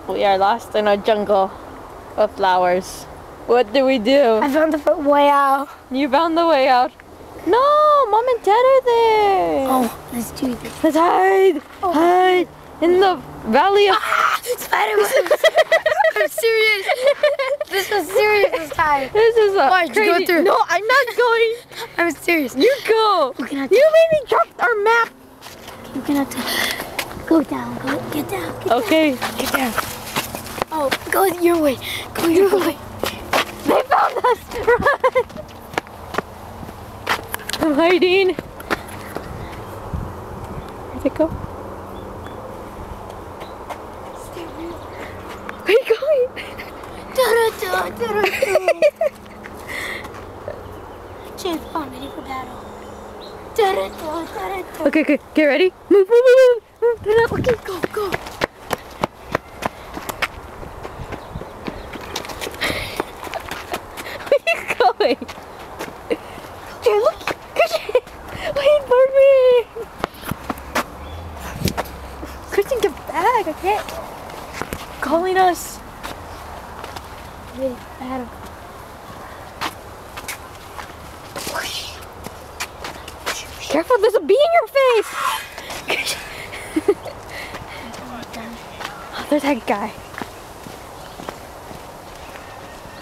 We are lost in a jungle of flowers. What do we do? I found the way out. You found the way out. No, Mom and Dad are there. Oh, let's do this. Let's hide. Oh. Hide in the valley of... Spider-Man. I'm serious. This was serious this time. This is a Watch, crazy... go through. No, I'm not going. I'm serious. You go. We're gonna have You made me drop our map. You're gonna have to go down. Get down. Get Okay, get down. Oh, go your way. Go your way. They found us. Run. I'm hiding. Where'd it go? Where are you going? James Bond, ready for battle. Okay, okay, get ready. Move, move, move, move. Turn up. Okay, go, go. Where are you going? Dude, look. Wait for me. Christian, get back. I can't. Calling us. Ready for battle. Careful, there's a bee in your face! Oh, there's that guy.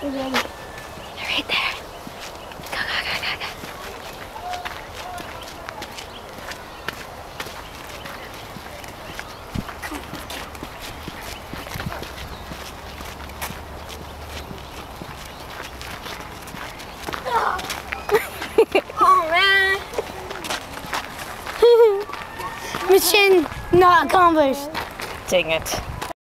They're right there. Go, go, go, go, go. Oh man. Mission not accomplished. Dang it.